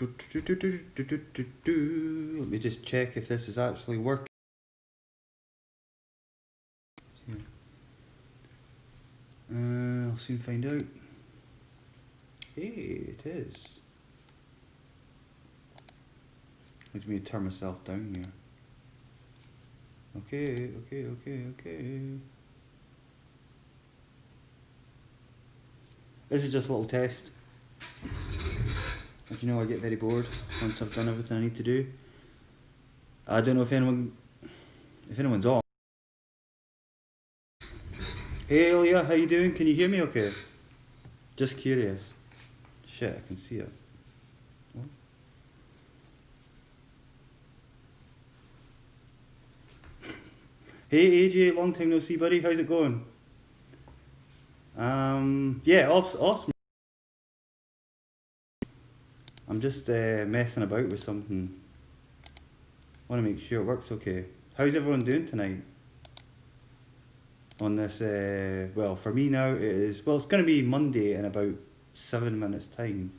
Let me just check if this is actually working. I'll soon find out. Hey, it is. Let me turn myself down here. Okay. This is just a little test. As you know, I get very bored once I've done everything I need to do. I don't know if anyone's on. Hey Leah, how you doing? Can you hear me okay? Just curious. Shit, I can see it. What? Hey AJ, long time no see buddy, how's it going? Yeah, awesome. I'm just messing about with something. Want to make sure it works okay. How's everyone doing tonight? On this, well, for me now it is, well, it's going to be Monday in about 7 minutes time.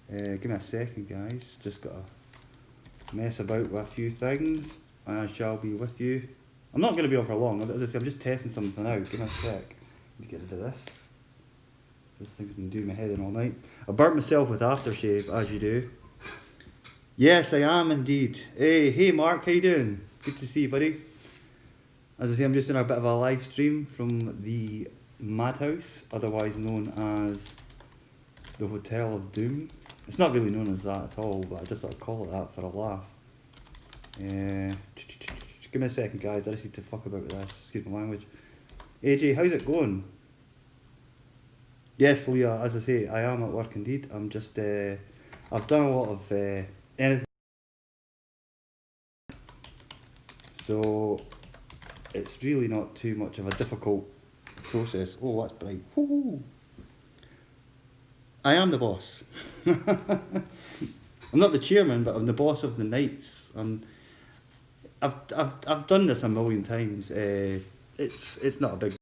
Give me a second guys, just got to mess about with a few things. I shall be with you. I'm not going to be on for long, as I say, I'm just testing something out. Give me a sec. Let me get rid of this. This thing's been doing my head in all night. I burnt myself with aftershave, as you do. Yes, I am indeed. Hey Mark, how you doing? Good to see you, buddy. As I say, I'm just doing a bit of a live stream from the Madhouse, otherwise known as the Hotel of Doom. It's not really known as that at all, but I just thought I'd call it that for a laugh. Give me a second, guys. I just need to fuck about with this. Excuse my language. AJ, how's it going? Yes, Leah, as I say, I am at work indeed. I'm just, I've done a lot of anything. So, it's really not too much of a difficult process. Oh, that's bright. Woo-hoo. I am the boss. I'm not the chairman, but I'm the boss of the nights. I've done this a million times. It's not a big.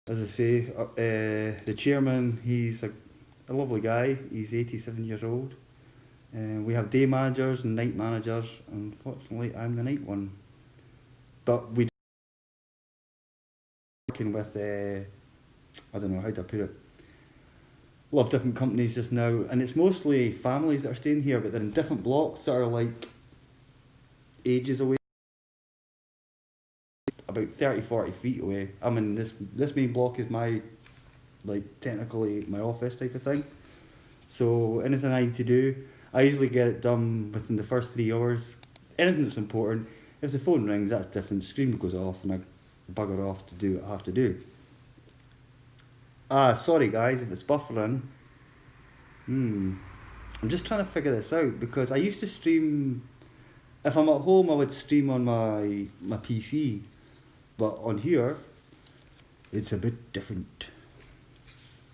As I say, the chairman, he's a lovely guy. He's 87 years old. We have day managers and night managers. Unfortunately, I'm the night one. But we working with, I don't know how to put it, a lot of different companies just now, and it's mostly families that are staying here, but they're in different blocks that are like ages away, about 30-40 feet away. I mean, this main block is my, like, technically my office type of thing. So anything I need to do, I usually get it done within the first 3 hours. Anything that's important. If the phone rings, that's different. Screen goes off and I bugger off to do what I have to do. Sorry guys if it's buffering. I'm just trying to figure this out because I used to stream, if I'm at home I would stream on my PC, but on here it's a bit different.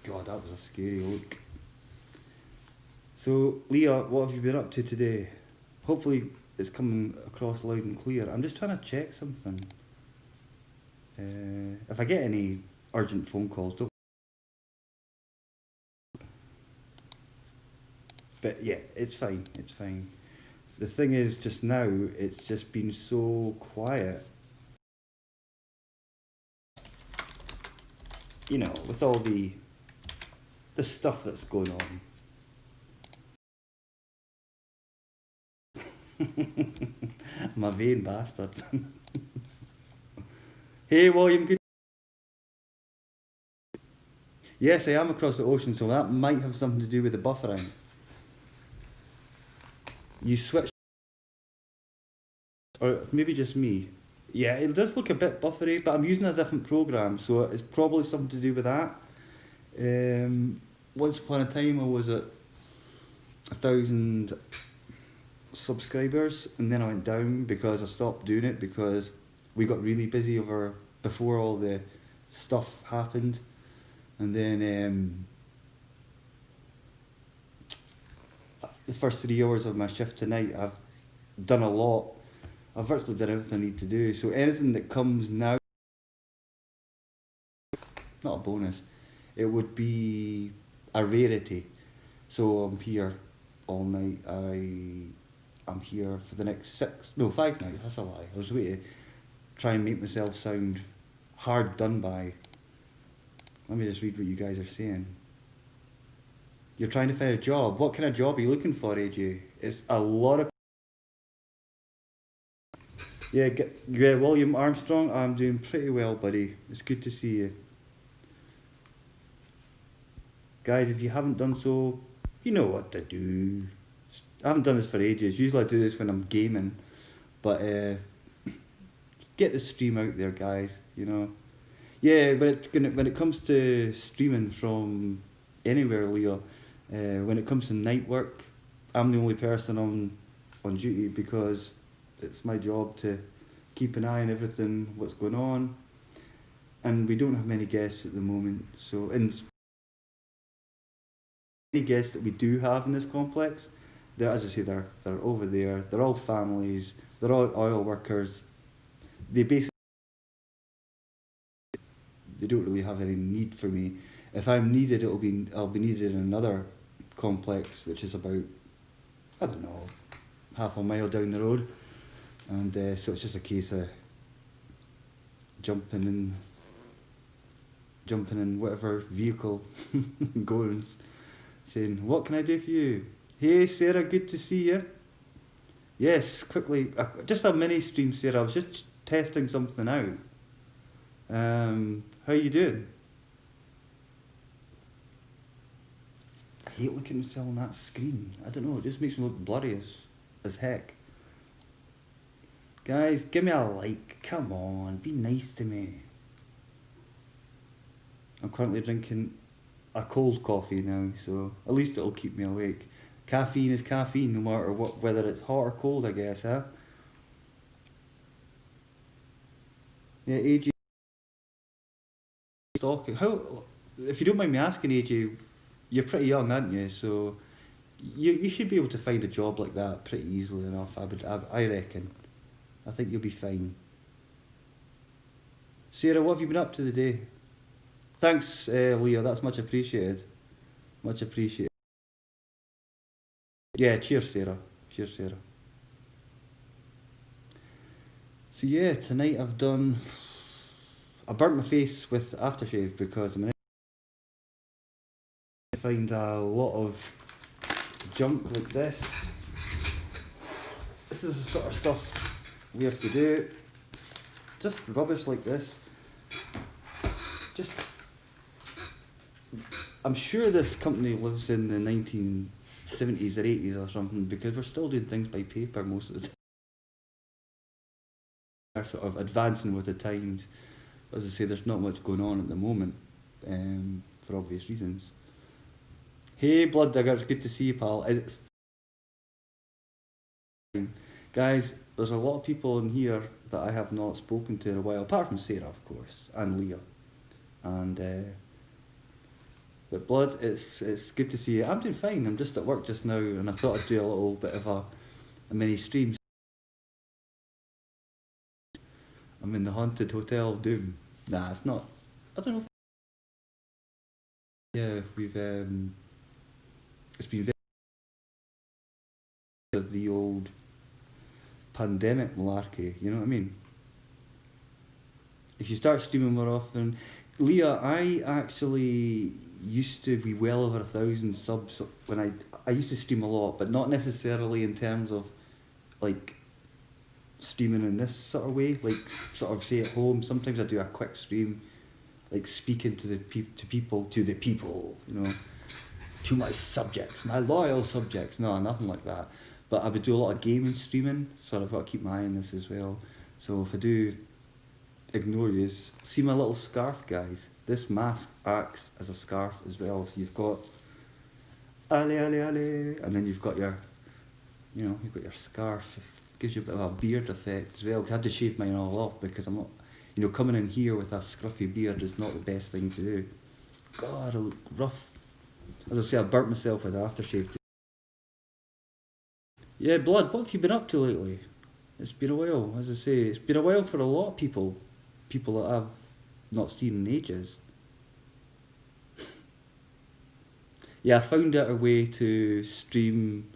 God, that was a scary look. So Leah, what have you been up to today? Hopefully it's coming across loud and clear. I'm just trying to check something. If I get any urgent phone calls, don't. But yeah, it's fine, it's fine. The thing is, just now, it's just been so quiet. You know, with all the stuff that's going on. I'm a vain bastard. Hey William, good. Yes, I am across the ocean, so that might have something to do with the buffering. You switch, or maybe just me. Yeah, it does look a bit buffery, but I'm using a different program, so it's probably something to do with that. Once upon a time I was at 1,000 subscribers, and then I went down because I stopped doing it because we got really busy before all the stuff happened, and then the first 3 hours of my shift tonight, I've done a lot. I've virtually done everything I need to do. So anything that comes now, not a bonus, it would be a rarity. So I'm here all night. I'm here for the next 5 nights. That's a lie. I was waiting to try and make myself sound hard done by. Let me just read what you guys are saying. You're trying to find a job. What kind of job are you looking for, AJ? It's a lot of. Yeah, William Armstrong. I'm doing pretty well, buddy. It's good to see you. Guys, if you haven't done so, you know what to do. I haven't done this for ages. Usually I do this when I'm gaming. But get the stream out there, guys, you know. Yeah, when it comes to streaming from anywhere, Leo, when it comes to night work, I'm the only person on duty because it's my job to keep an eye on everything, what's going on, and we don't have many guests at the moment. So, and any guests that we do have in this complex, as I say, they're over there. They're all families. They're all oil workers. They basically they don't really have any need for me. If I'm needed, I'll be needed in another complex, which is about, I don't know, half a mile down the road, and so it's just a case of jumping in whatever vehicle going, saying, "What can I do for you?" Hey Sarah, good to see you. Yes, quickly, just a mini stream, Sarah. I was just testing something out. How you doing? I hate looking at myself on that screen. I don't know, it just makes me look blurry as heck. Guys, give me a like. Come on, be nice to me. I'm currently drinking a cold coffee now, so at least it'll keep me awake. Caffeine is caffeine, no matter what, whether it's hot or cold, I guess, huh? Yeah, AJ, stalking. How, if you don't mind me asking, AJ, you're pretty young, aren't you? So you should be able to find a job like that pretty easily enough. I reckon. I think you'll be fine. Sarah, what have you been up to today? Thanks, Leo. That's much appreciated. Much appreciated. Yeah, cheers, Sarah. Cheers, Sarah. So yeah, tonight I burnt my face with aftershave because I'm to find a lot of junk like this. This is the sort of stuff we have to do. Just rubbish like this. I'm sure this company lives in the 1970s or 80s or something because we're still doing things by paper most of the time. We're sort of advancing with the times. As I say, there's not much going on at the moment, for obvious reasons. Hey, Blood Digger, it's good to see you, pal. Guys, there's a lot of people in here that I have not spoken to in a while, apart from Sarah, of course, and Leah. And, but Blood, it's good to see you. I'm doing fine, I'm just at work just now, and I thought I'd do a little bit of a mini stream. I'm in the haunted hotel of doom. Nah, it's not. I don't know. Yeah, we've it's been very of the old pandemic malarkey. You know what I mean? If you start streaming more often, Leah, I actually used to be well over 1,000 subs when I used to stream a lot, but not necessarily in terms of like streaming in this sort of way, like sort of say at home. Sometimes I do a quick stream, like speaking to the people, you know, to my subjects, my loyal subjects. No, nothing like that. But I would do a lot of gaming streaming, so I've got to keep my eye on this as well. So if I do ignore you, see my little scarf, guys. This mask acts as a scarf as well. So you've got ale ale ale, and then you've got your, you know, you've got your scarf. It gives you a bit of a beard effect as well. I had to shave mine all off because I'm not, you know, coming in here with a scruffy beard is not the best thing to do. God, I look rough. As I say, I burnt myself with aftershave. Yeah, Blood, what have you been up to lately? It's been a while, as I say. It's been a while for a lot of people. People that I've not seen in ages. Yeah, I found out a way to stream,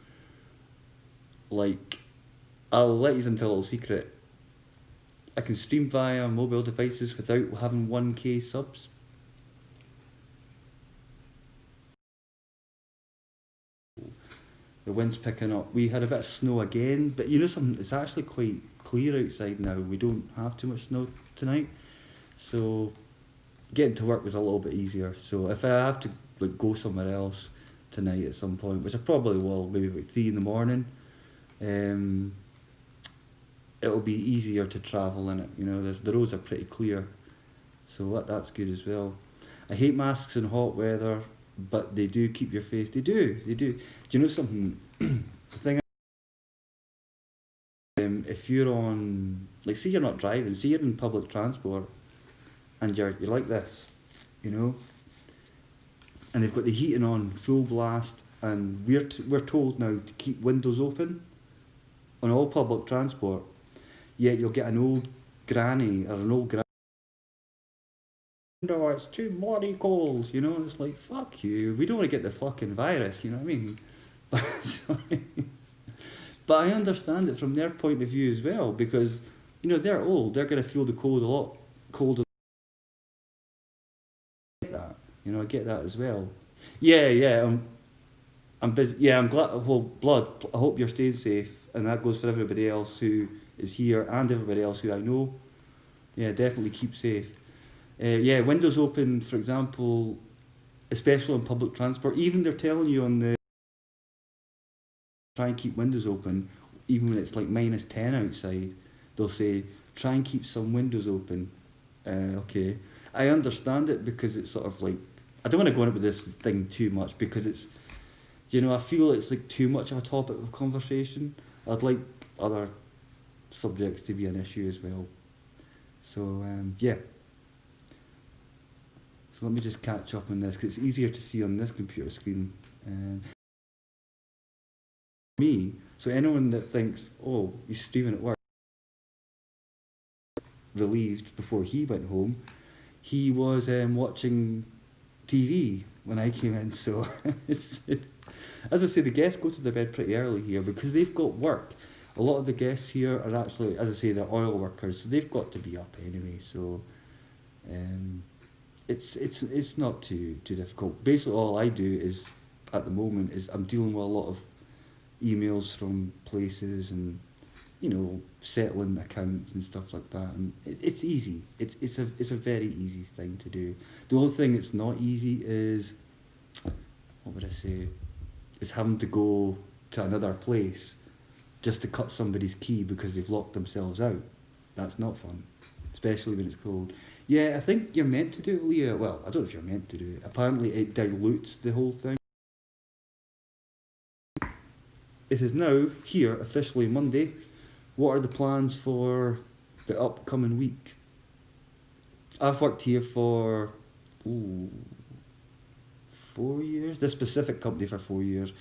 like, I'll let you into a little secret. I can stream via mobile devices without having 1K subs. The wind's picking up. We had a bit of snow again, but you know something? It's actually quite clear outside now. We don't have too much snow tonight, so getting to work was a little bit easier. So if I have to like go somewhere else tonight at some point, which I probably will, maybe about 3 in the morning, um, it'll be easier to travel in it. You know, the roads are pretty clear, so that's good as well. I hate masks in hot weather, but they do keep your face. They do, they do. Do you know something? The thing, if you're on, like, say you're not driving, say you're in public transport, and you're like this, you know, and they've got the heating on full blast, and we're told now to keep windows open on all public transport. Yet you'll get an old granny or an old no, it's too bloody cold, you know, it's like, fuck you, we don't want to get the fucking virus, you know what I mean? But, sorry. But I understand it from their point of view as well, because, you know, they're old, they're going to feel the cold a lot colder. I get that, you know, I get that as well. Yeah, yeah, I'm busy, yeah, I'm glad, well, blood, I hope you're staying safe, and that goes for everybody else who is here, and everybody else who I know. Yeah, definitely keep safe. Yeah, windows open, for example, especially on public transport. Even they're telling you on the try and keep windows open, even when it's like -10 outside. They'll say try and keep some windows open. Okay, I understand it because it's sort of like I don't want to go into this thing too much because it's you know I feel it's like too much of a topic of conversation. I'd like other subjects to be an issue as well. So yeah. So let me just catch up on this because it's easier to see on this computer screen. Me, so anyone that thinks, oh, he's streaming at work, relieved before he went home, he was watching TV when I came in. So, as I say, the guests go to the bed pretty early here because they've got work. A lot of the guests here are actually, as I say, they're oil workers, so they've got to be up anyway. So, um, it's not too difficult. Basically, all I do is at the moment is I'm dealing with a lot of emails from places and you know settling accounts and stuff like that, and it's easy. It's a very easy thing to do. The only thing that's not easy is what would I say? Is having to go to another place just to cut somebody's key because they've locked themselves out. That's not fun, especially when it's cold. Yeah, I think you're meant to do it, Leah. Well, I don't know if you're meant to do it. Apparently, it dilutes the whole thing. It is now here officially Monday. What are the plans for the upcoming week? I've worked here for ooh, 4 years. This specific company for 4 years.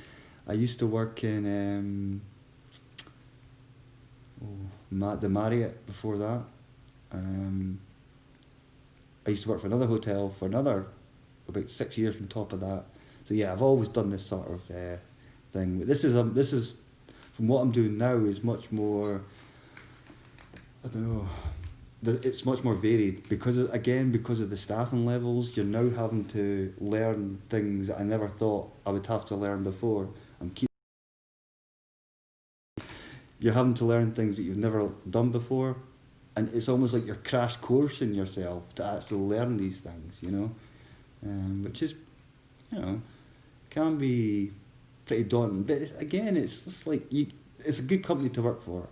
I used to work in the Marriott before that. Um, I used to work for another hotel for another about 6 years on top of that. So yeah, I've always done this sort of thing. This is from what I'm doing now is much more. I don't know. It's much more varied because of the staffing levels. You're now having to learn things that I never thought I would have to learn before. You're having to learn things that you've never done before, and it's almost like you're crash coursing yourself to actually learn these things. You know, which is, you know, can be pretty daunting. But it's just like it's a good company to work for.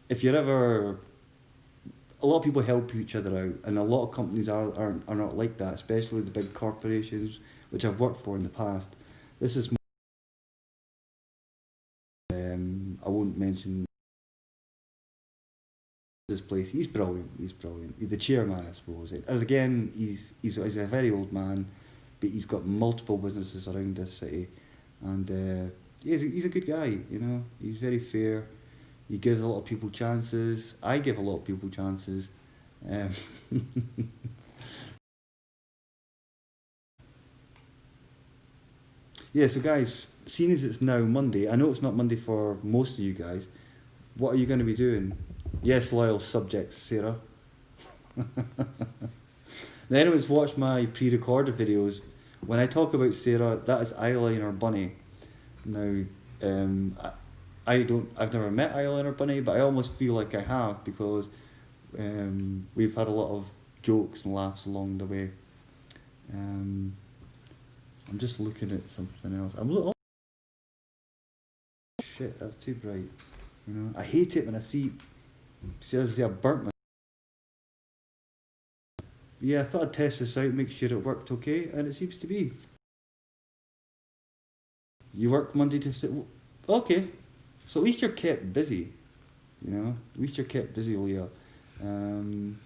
If you're ever, a lot of people help each other out, and a lot of companies are not like that, especially the big corporations, which I've worked for in the past. This is, I won't mention this place. He's brilliant. He's brilliant. He's the chairman, I suppose. As again, he's a very old man, but he's got multiple businesses around this city, and he's a good guy. You know, he's very fair. He gives a lot of people chances. I give a lot of people chances. Um, Yeah, so guys, seeing as it's now Monday, I know it's not Monday for most of you guys. What are you going to be doing? Yes, loyal subjects, Sarah. Now, anyways, watch my pre-recorded videos. When I talk about Sarah, that is eyeliner bunny. Now, I've never met eyeliner bunny, but I almost feel like I have because we've had a lot of jokes and laughs along the way. Um, I'm just looking at something else. Oh shit, that's too bright. You know, I hate it when I see. See, as I say, I burnt my. Yeah, I thought I'd test this out, make sure it worked okay, and it seems to be. You work Monday to okay, so at least you're kept busy. You know, at least you're kept busy, Leah. Um,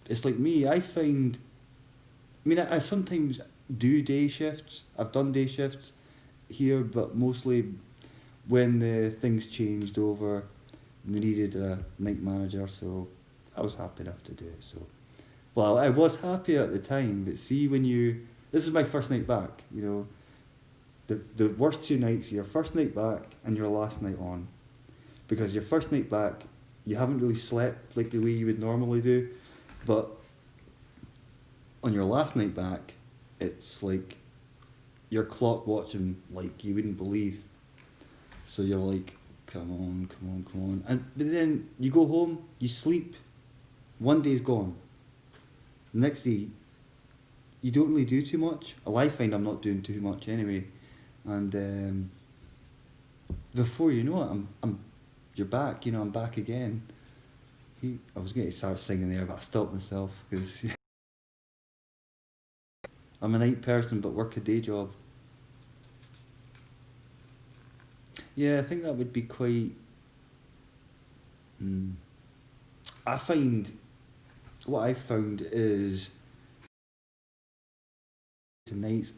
it's like me. I find. I mean, I sometimes do day shifts. I've done day shifts here, but mostly when the things changed over, and they needed a night manager, so I was happy enough to do it. So, well, I was happy at the time, but see, when you, this is my first night back. You know, the worst two nights, your first night back and your last night on, because your first night back, you haven't really slept like the way you would normally do, but on your last night back, it's like you're clock watching like you wouldn't believe. So you're like, come on, come on, come on. And but then you go home, you sleep, one day's gone. The next day, you don't really do too much. Well, I find I'm not doing too much anyway. And before you know it, you're back. You know, I'm back again. I was going to start singing there, but I stopped myself because I'm a night person, but work a day job. Yeah, I think that would be quite. I find what I've found is tonight's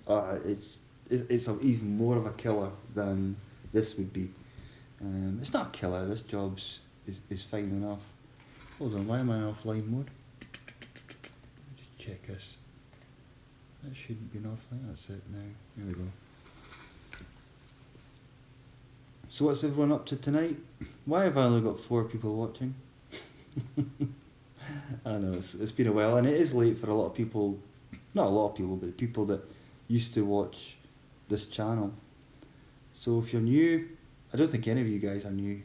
it's even more of a killer than this would be. It's not a killer. This job's is fine enough. Hold on, why am I in offline mode? Just check this. That shouldn't be in offline. That's it now. Here we go. So what's everyone up to tonight? Why have I only got 4 people watching? I know it's been a while, and it is late for a lot of people. Not a lot of people, but people that used to watch this channel. So if you're new, I don't think any of you guys are new.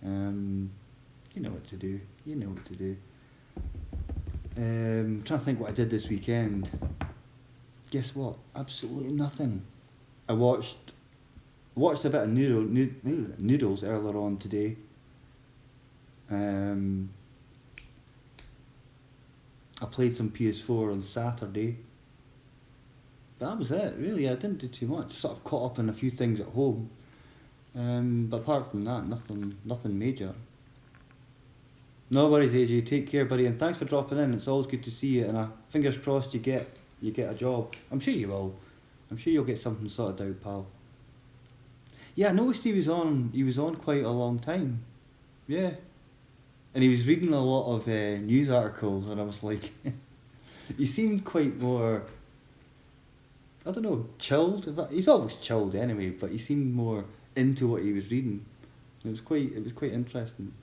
You know what to do. You know what to do. I'm trying to think what I did this weekend. Guess what? Absolutely nothing. I watched a bit of noodles earlier on today. I played some PS4 on Saturday. But that was it, really. I didn't do too much. Sort of caught up on a few things at home. But apart from that, nothing major. No worries, AJ. Take care, buddy, and thanks for dropping in. It's always good to see you, and fingers crossed you get a job. I'm sure you will. I'm sure you'll get something sorted out, pal. Yeah, I noticed he was on. He was on quite a long time. Yeah, and he was reading a lot of news articles, and I was like, he seemed quite more. I don't know, chilled. He's always chilled anyway, but he seemed more into what he was reading. It was quite interesting.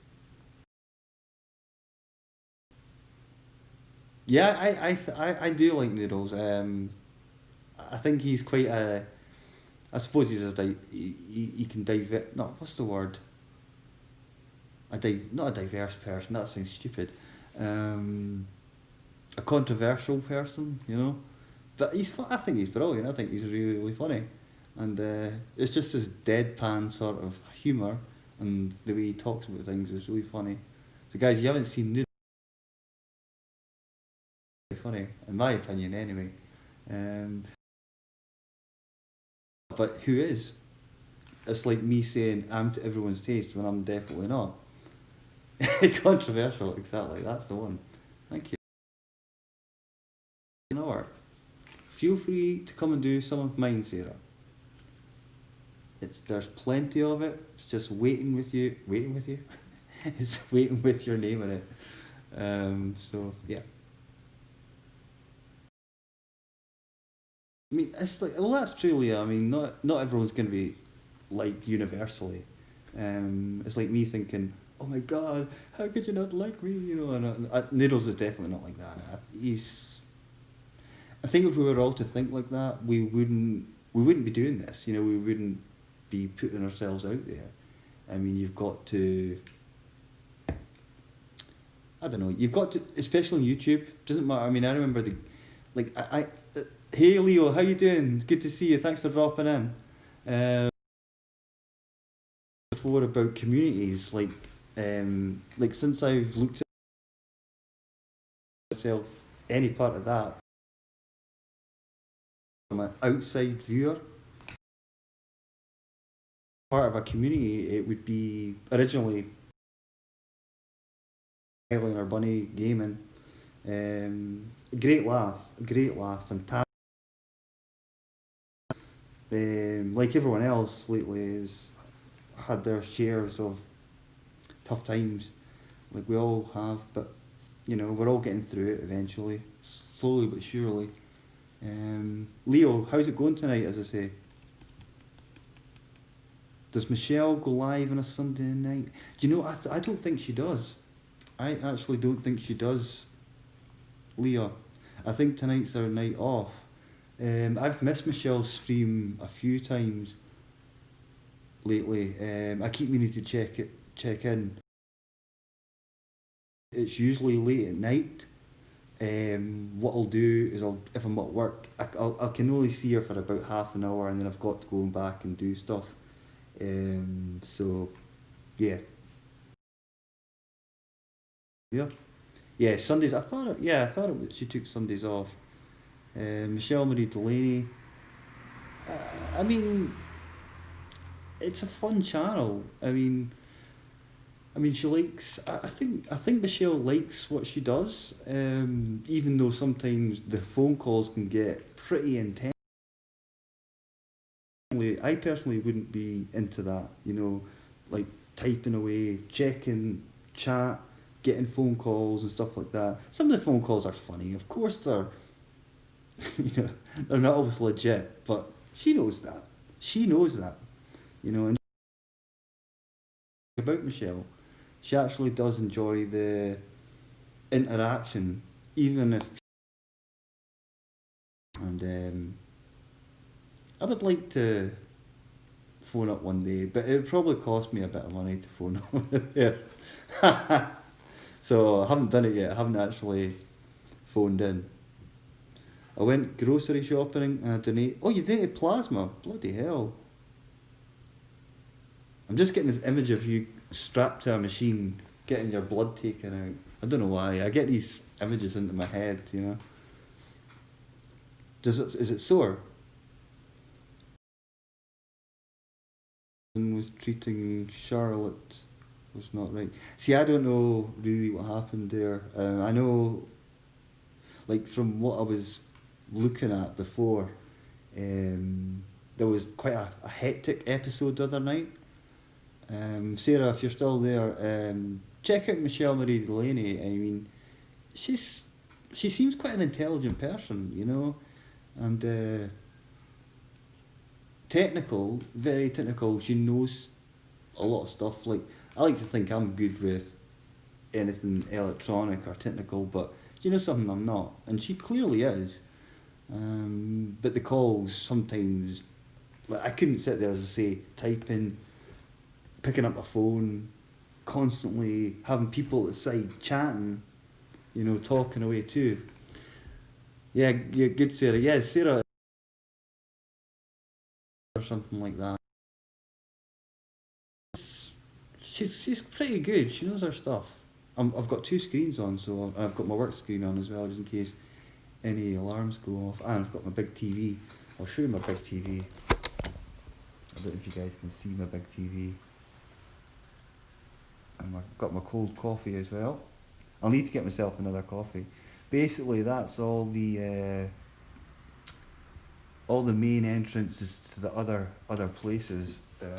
Yeah, I do like Noodles. I think he's quite a. I suppose he's he can dive. No, what's the word? Not a diverse person. That sounds stupid. Um, a controversial person, you know. But I think he's brilliant. I think he's really, really funny, and it's just his deadpan sort of humour, and the way he talks about things is really funny. So guys, you haven't seen Noodles, funny in my opinion, anyway. Um, but who is? It's like me saying I'm to everyone's taste when I'm definitely not. Controversial, exactly. That's the one. Thank you. You know what? Feel free to come and do some of mine, Sarah. There's plenty of it. It's just waiting with you. It's waiting with your name in it. So yeah. I mean, it's like, well, that's true, Leah. I mean, not everyone's going to be liked universally. It's like me thinking, oh my god, how could you not like me? You know, and Noodles is definitely not like that. He's. I think if we were all to think like that, we wouldn't be doing this. You know, we wouldn't be putting ourselves out there. I mean, you've got to. I don't know. You've got to, especially on YouTube. Doesn't matter. I mean, I remember like hey Leo, how you doing? Good to see you. Thanks for dropping in. Before about communities, like since I've looked at myself, any part of that, I'm an outside viewer, part of a community. It would be originally Eileen or Bunny gaming. Great laugh, fantastic. Like everyone else lately has had their shares of tough times, like we all have, but you know, we're all getting through it eventually, slowly but surely. Leo, how's it going tonight, as I say? Does Michelle go live on a Sunday night? Do you know, I don't think she does. I actually don't think she does, Leah. I think tonight's our night off. I've missed Michelle's stream a few times lately. I keep meaning to check in. It's usually late at night. What I'll do is if I'm at work, I can only see her for about half an hour, and then I've got to go back and do stuff. So yeah, yeah, yeah. Sundays. I thought she took Sundays off. Michelle Marie Delaney. I mean, it's a fun channel. I mean, she likes. I think Michelle likes what she does. Even though sometimes the phone calls can get pretty intense. I personally wouldn't be into that. You know, like typing away, checking chat, getting phone calls and stuff like that. Some of the phone calls are funny. Of course, they're you know they're not always legit, but she knows that. She knows that. You know, and about Michelle, she actually does enjoy the interaction, even if. And I would like to phone up one day, but it would probably cost me a bit of money to phone up there. So I haven't done it yet. I haven't actually phoned in. I went grocery shopping and I donate. Oh, you donated plasma? Bloody hell! I'm just getting this image of you strapped to a machine, getting your blood taken out. I don't know why. I get these images into my head. You know. Is it sore? And was treating Charlotte was not right. See, I don't know really what happened there. I know, like from what I was looking at before, there was quite a hectic episode the other night. Sarah, if you're still there, check out Michelle Marie Delaney. I mean, she's she seems quite an intelligent person, you know, and technical, very technical. She knows a lot of stuff. Like I like to think I'm good with anything electronic or technical, but you know something I'm not, and she clearly is. But the calls sometimes, like I couldn't sit there as I say typing, picking up my phone, constantly having people at the side chatting, you know, talking away too. Yeah, yeah, good Sarah. Yeah, Sarah or something like that. She's pretty good. She knows her stuff. I've got two screens on, so I've got my work screen on as well, just in case any alarms go off. And I've got my big TV. I'll show you my big TV. I don't know if you guys can see my big TV. And I've got my cold coffee as well. I'll need to get myself another coffee. Basically, that's all the main entrances to the other places. Try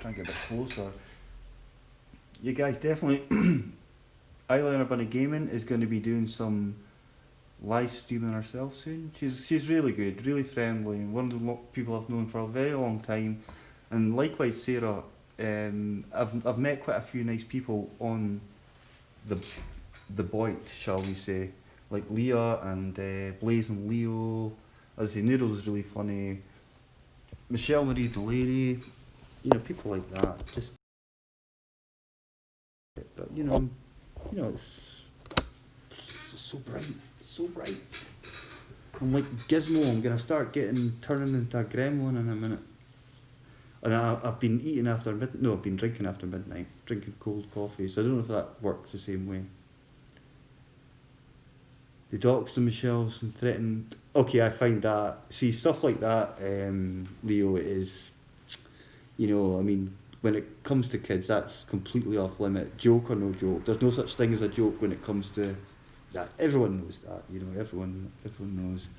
and get a bit closer. You guys definitely. Eyeliner Bunny Gaming is going to be doing some live streaming herself soon. She's really good, really friendly, and one of the people I've known for a very long time. And likewise, Sarah. I've met quite a few nice people on the the Boit, shall we say, like Leah and Blaze and Leo. As I say, Noodles is really funny. Michelle Marie Delaney, people like that. Just, but it's so bright, it's so bright. I'm like Gizmo. I'm gonna start turning into a gremlin in a minute. And I've been eating after midnight. No, I've been drinking after midnight, drinking cold coffee. So I don't know if that works the same way. They doxed the Michelle's and threatened. Okay, I find that. See, stuff like that, Leo, is, I mean, when it comes to kids, that's completely off limit. Joke or no joke. There's no such thing as a joke when it comes to that. Everyone knows that, everyone knows.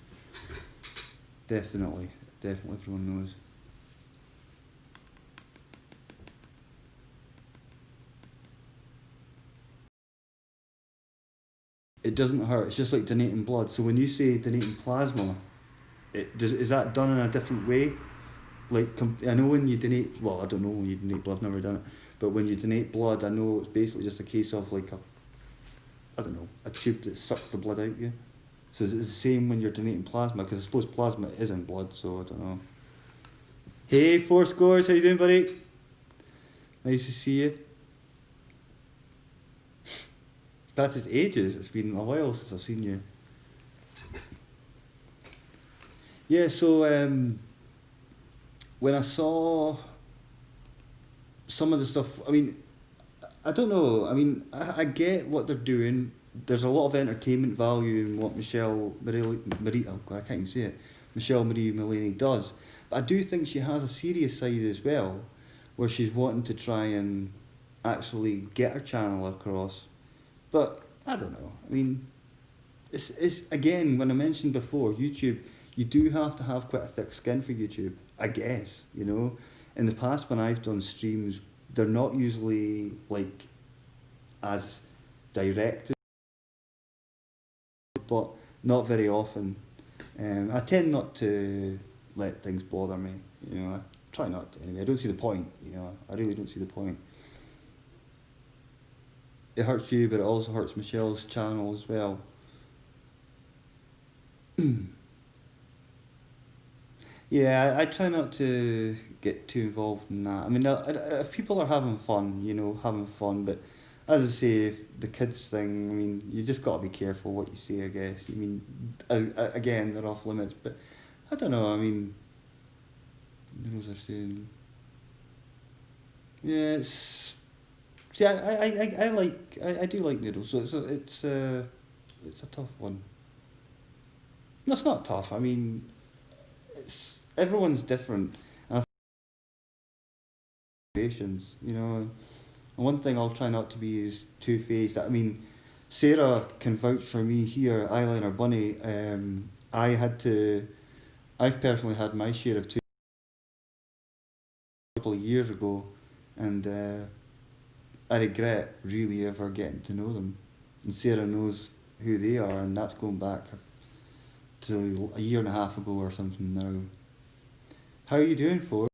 Definitely everyone knows. It doesn't hurt. It's just like donating blood. So when you say donating plasma, is that done in a different way? Like I know when you donate. Well, I don't know when you donate blood. I've never done it. But when you donate blood, I know it's basically just a case of like I don't know, a tube that sucks the blood out of you. So is it the same when you're donating plasma? Because I suppose plasma is in blood. So I don't know. Hey, Four Scores, how you doing, buddy? Nice to see you. That's its ages. It's been a while since I've seen you. Yeah, so when I saw some of the stuff, I mean, I don't know. I mean, I get what they're doing. There's a lot of entertainment value in what oh God, I can't even say it. Michelle Marie Mullaney does. But I do think she has a serious side as well, where she's wanting to try and actually get her channel across. But I don't know. I mean, it's again, when I mentioned before, YouTube, you do have to have quite a thick skin for YouTube, I guess. In the past when I've done streams, they're not usually like as direct, but not very often. I tend not to let things bother me. I try not to anyway. I don't see the point. I really don't see the point. It hurts you, but it also hurts Michelle's channel as well. Yeah, I try not to get too involved in that. I mean, if people are having fun, having fun, but as I say, if the kids thing, I mean, you just got to be careful what you say, I guess. I mean, again, they're off limits, but I don't know, I mean, what was I saying? Yeah, it's. See, I do like noodles, so it's a tough one. No, it's not tough. I mean, everyone's different, and I think patience, And one thing I'll try not to be is two-faced. I mean, Sarah can vouch for me here, eyeliner bunny. I've personally had my share of two a couple of years ago, and I regret really ever getting to know them. And Sarah knows who they are, and that's going back to a year and a half ago or something now. How are you doing, for?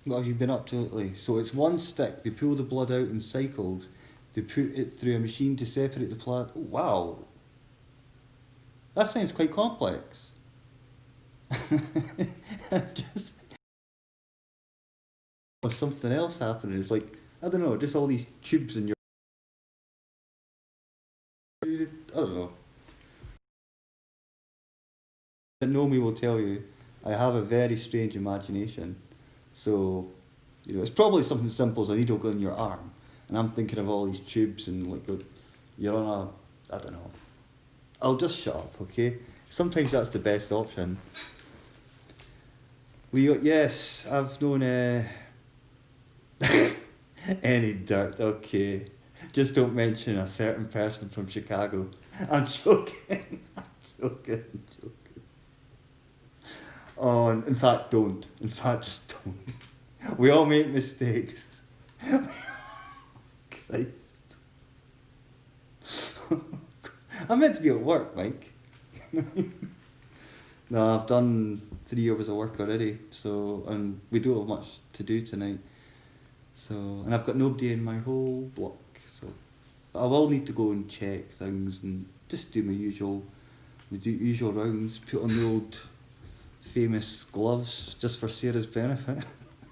What have you been up to lately? So it's one stick, they pull the blood out and cycled, they put it through a machine to separate the plasma. Oh, wow, that sounds quite complex. Just something else happening. It's like, I don't know, just all these tubes in your. I don't know. That know me will tell you, I have a very strange imagination. So, it's probably something simple as a needle going in your arm, and I'm thinking of all these tubes and like you're on I don't know. I'll just shut up, okay? Sometimes that's the best option. Leo, yes, I've known any dirt, okay. Just don't mention a certain person from Chicago. I'm joking. I'm joking. I'm joking. Oh, in fact, don't. In fact, just don't. We all make mistakes. Christ. I'm meant to be at work, Mike. No, I've done 3 hours of work already, so and we don't have much to do tonight. So and I've got nobody in my whole block, so but I will need to go and check things and just do my usual rounds. Put on the old famous gloves just for Sarah's benefit,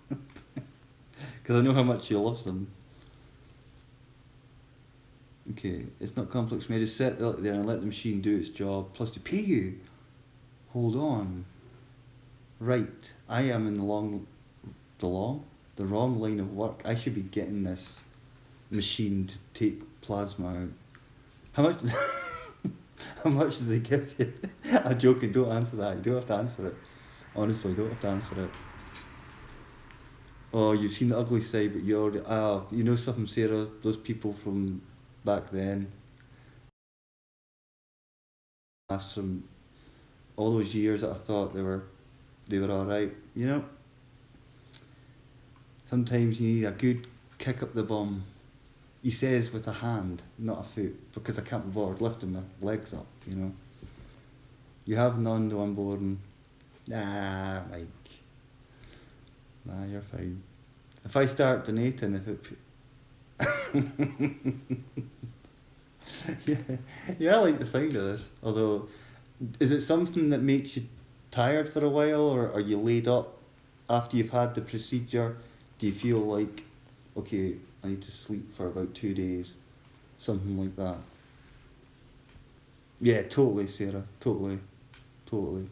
because I know how much she loves them. Okay, it's not complex. May I just sit there and let the machine do its job, plus to pay you. Hold on. Right, I am in the long, the wrong line of work. I should be getting this machine to take plasma out. How much? How much do they give you? I'm joking. Don't answer that. You don't have to answer it. Honestly, you don't have to answer it. Oh, you've seen the ugly side, but you already. You know something, Sarah? Those people from back then, last from all those years that I thought they were all right. Sometimes you need a good kick up the bum. He says with a hand, not a foot, because I can't be bothered lifting my legs up. You have none, though I'm boring. Nah, Mike. Nah, you're fine. If I start donating, yeah, yeah, I like the sound of this. Although, is it something that makes you tired for a while, or are you laid up after you've had the procedure? Do you feel like, okay, I need to sleep for about 2 days, something like that? Yeah, totally, Sarah. Totally, totally.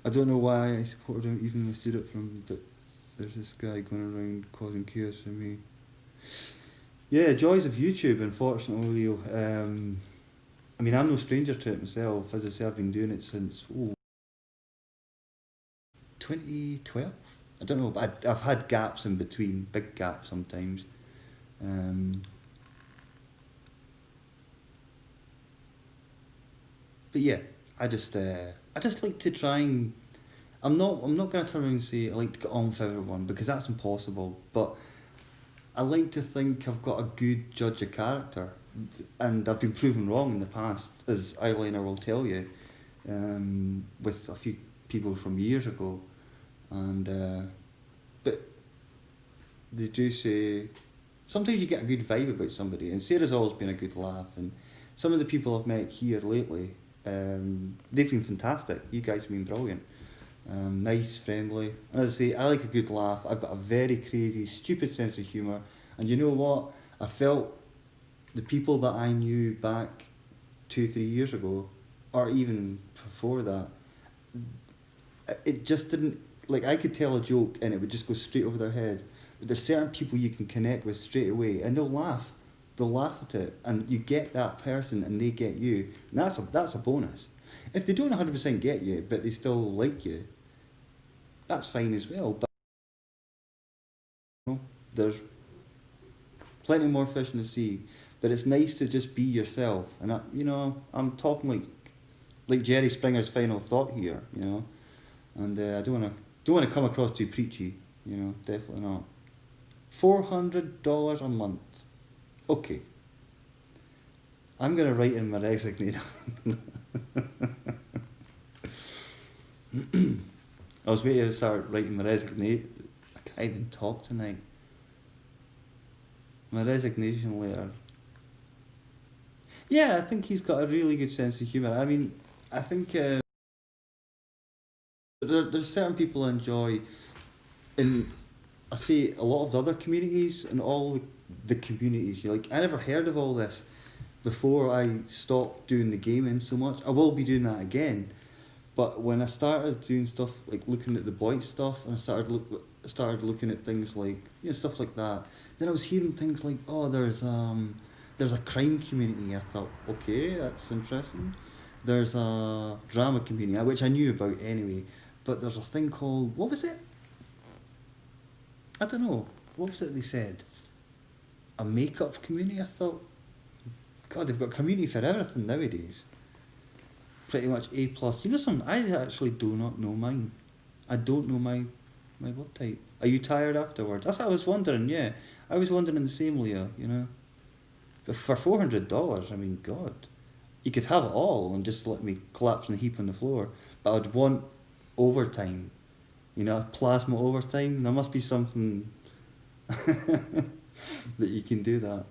I don't know why I supported him, even though I stood up for him, but there's this guy going around causing chaos for me. Yeah, joys of YouTube, unfortunately, Leo. I mean, I'm no stranger to it myself. As I say, I've been doing it since 2012. I don't know, but I've had gaps in between, big gaps sometimes. Um, but yeah, I just like to try and I'm not gonna turn around and say I like to get on with everyone because that's impossible. But I like to think I've got a good judge of character, and I've been proven wrong in the past, as Eyeliner will tell you, with a few people from years ago, and but they do say sometimes you get a good vibe about somebody, and Sarah's always been a good laugh, and some of the people I've met here lately, they've been fantastic. You guys have been brilliant. Nice, friendly, and as I say, I like a good laugh. I've got a very crazy, stupid sense of humour, and you know what? I felt the people that I knew back 2, 3 years ago, or even before that, it just didn't, like, I could tell a joke and it would just go straight over their head. But there's certain people you can connect with straight away, and they'll laugh at it, and you get that person and they get you, and that's a bonus. If they don't 100% get you but they still like you, that's fine as well. But there's plenty more fish in the sea, but it's nice to just be yourself. And I'm talking like Jerry Springer's final thought here, and I don't want to come across too preachy, definitely not. $400 a month. Okay, I'm gonna write in my resignation. I was waiting to start writing my resignation. I can't even talk tonight. My resignation letter. Yeah, I think he's got a really good sense of humour. I mean, I think there's certain people I enjoy in, I say, a lot of the other communities and all the communities. I never heard of all this before I stopped doing the gaming so much. I will be doing that again. But when I started doing stuff like looking at the Boyd stuff, and I started looking at things like stuff like that, then I was hearing things like, oh, there's a crime community. I thought, okay, that's interesting. There's a drama community, which I knew about anyway, but there's a thing called, what was it? I don't know. What was it they said? A makeup community. I thought, God, they've got community for everything nowadays. Pretty much A plus. You know something? I actually do not know mine. I don't know my blood type. Are you tired afterwards? That's what I was wondering. Yeah, I was wondering the same, Leah. But for $400, I mean, God, you could have it all and just let me collapse in a heap on the floor. But I'd want overtime, you know, plasma overtime. There must be something that you can do that.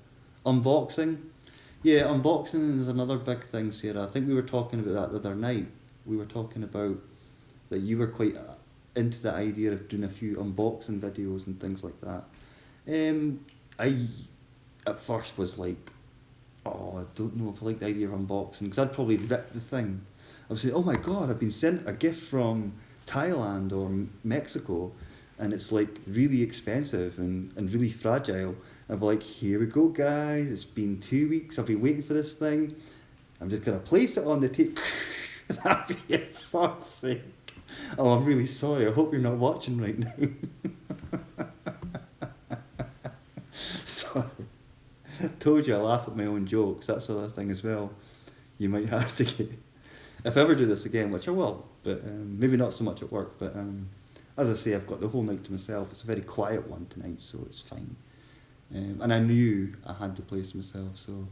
Unboxing. Yeah, unboxing is another big thing, Sarah. I think we were talking about that the other night. We were talking about that you were quite into the idea of doing a few unboxing videos and things like that. I at first was like, oh, I don't know if I like the idea of unboxing, because I'd probably rip the thing. I would say, oh my God, I've been sent a gift from Thailand or Mexico, and it's like really expensive and really fragile. I'd be like, here we go, guys. It's been 2 weeks. I've been waiting for this thing. I'm just gonna place it on the table. That'd be, for fuck's sake. Oh, I'm really sorry. I hope you're not watching right now. Sorry. Told you I laugh at my own jokes. That's the other thing as well. You might have to get, if I ever do this again, which I will, but maybe not so much at work. But as I say, I've got the whole night to myself. It's a very quiet one tonight, so it's fine. And I knew I had to place myself, so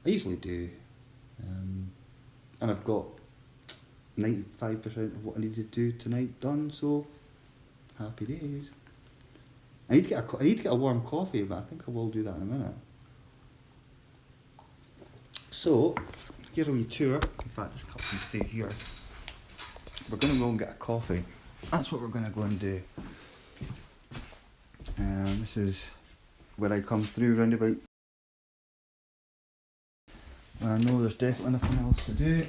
I usually do. And I've got 95% of what I need to do tonight done, so happy days. I need to get a warm coffee, but I think I will do that in a minute. So, here's a wee tour. In fact, this cup can stay here. We're going to go and get a coffee. That's what we're going to go and do. This is where I come through roundabout. I know there's definitely nothing else to do.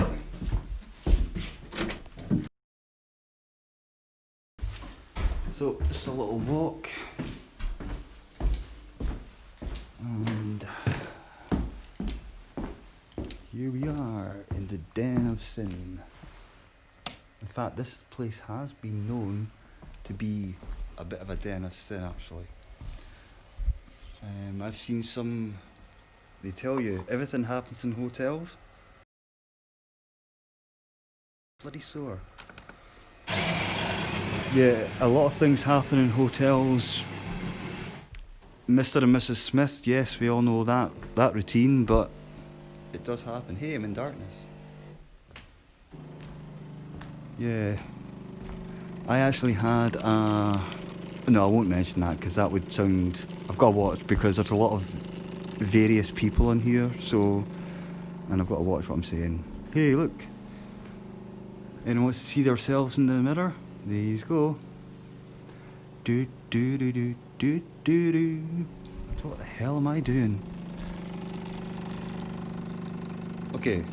So, just a little walk. And here we are in the den of sin. In fact, this place has been known to be a bit of a den of sin, actually. I've seen some, they tell you everything happens in hotels. Bloody sore. Yeah, a lot of things happen in hotels. Mr. and Mrs. Smith, yes, we all know that routine, but it does happen. Hey, I'm in darkness. Yeah. I actually had no, I won't mention that because that would sound, I've got to watch because there's a lot of various people in here, so, and I've got to watch what I'm saying. Hey, look. Anyone wants to see themselves in the mirror? There you go. Do do do do do do do. What the hell am I doing? Okay.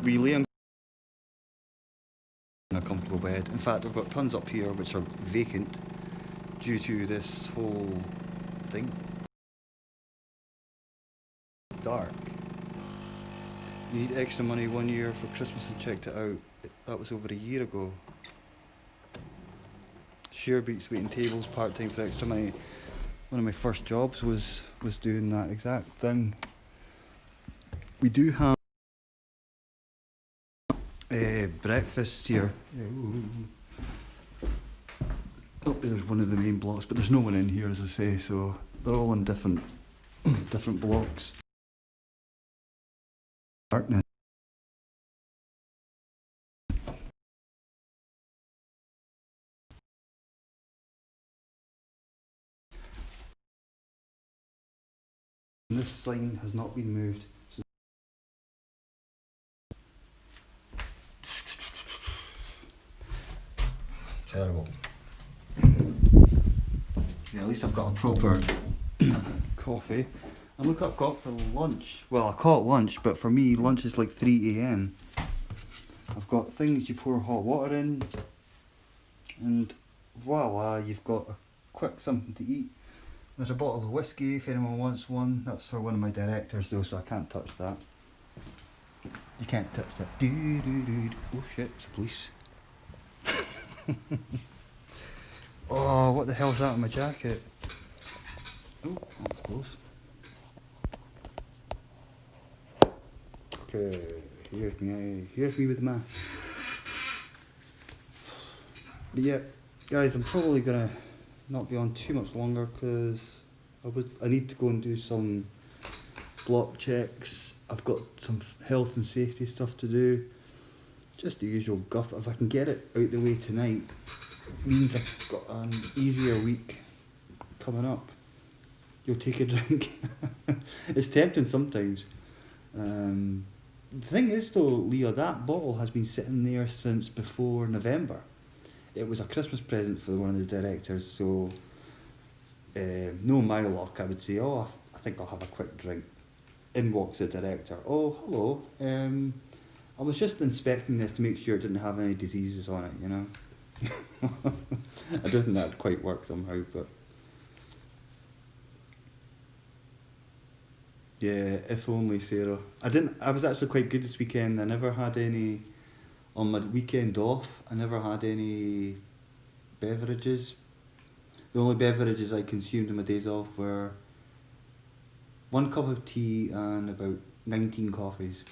We lay in a comfortable bed. In fact, I've got tons up here which are vacant due to this whole thing. Dark. You need extra money 1 year for Christmas and checked it out. That was over a year ago. Share beats waiting tables part-time for extra money. One of my first jobs was doing that exact thing. We do have breakfast here. Oh, there's one of the main blocks, but there's no one in here, as I say, so they're all in different blocks. Darkness. This sign has not been moved. Terrible. Yeah, at least I've got a proper coffee. And look what I've got for lunch. Well, I call it lunch, but for me, lunch is like 3 AM. I've got things you pour hot water in, and voila, you've got a quick something to eat. There's a bottle of whiskey if anyone wants one. That's for one of my directors though, so I can't touch that. You can't touch that. Oh shit, it's the police. Oh, what the hell's that in my jacket? Oh, that's close. Okay, here's me with the mask. But yeah, guys, I'm probably gonna not be on too much longer because I need to go and do some block checks. I've got some health and safety stuff to do. Just the usual guff. If I can get it out the way tonight, means I've got an easier week coming up. You'll take a drink. It's tempting sometimes. The thing is though, Leah, that bottle has been sitting there since before November. It was a Christmas present for one of the directors, so no my luck, I would say, oh, I think I'll have a quick drink. In walks the director. Oh, hello. I was just inspecting this to make sure it didn't have any diseases on it, you know. I don't think that'd quite work somehow, but yeah, if only, Sarah. I was actually quite good this weekend. I never had any, on my weekend off, I never had any beverages. The only beverages I consumed on my days off were 1 cup of tea and about 19 coffees.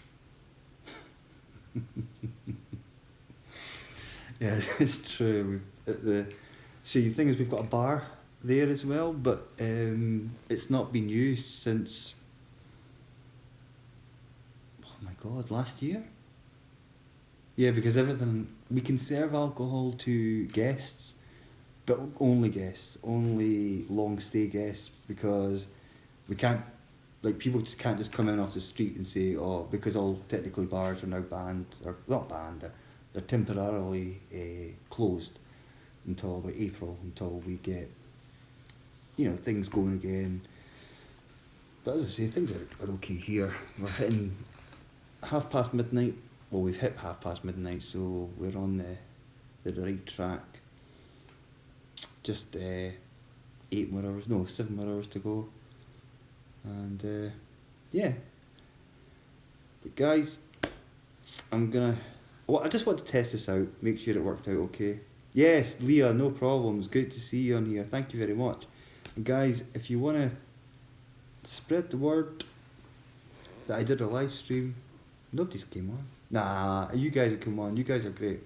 Yeah, it's true. See, the thing is, we've got a bar there as well, but it's not been used since, oh my god, last year? Yeah, because we can serve alcohol to guests, but only guests, only long stay guests, because we can't, like, people just can't just come in off the street and say, oh, because all technically bars are now banned, or not banned, they're temporarily closed until about April, until we get, things going again. But as I say, things are okay here. We're hitting midnight. Well, we've hit midnight, so we're on the right track. Just 7 more hours to go. And yeah. But guys, I just want to test this out, make sure it worked out okay. Yes, Leah, no problems. Great to see you on here. Thank you very much. And guys, if you want to spread the word that I did a live stream, nobody's came on. Nah, you guys have come on. You guys are great.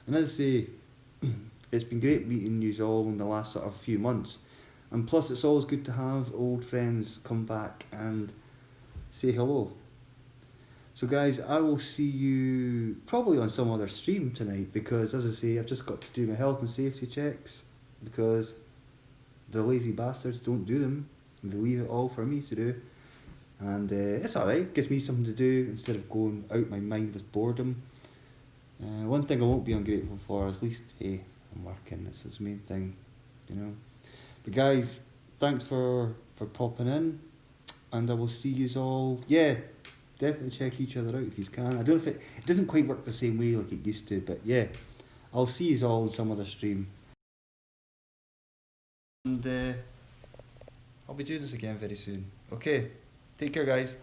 And as I say, it's been great meeting you all in the last sort of few months. And plus, it's always good to have old friends come back and say hello. So guys, I will see you probably on some other stream tonight, because as I say, I've just got to do my health and safety checks, because the lazy bastards don't do them. They leave it all for me to do. And it's alright, gives me something to do instead of going out my mind with boredom. One thing I won't be ungrateful for is, at least, hey, I'm working, this is the main thing, But guys, thanks for popping in, and I will see yous all. Yeah, definitely check each other out if you can. I don't know if it doesn't quite work the same way like it used to, but yeah, I'll see yous all in some other stream. And I'll be doing this again very soon. Okay, take care guys.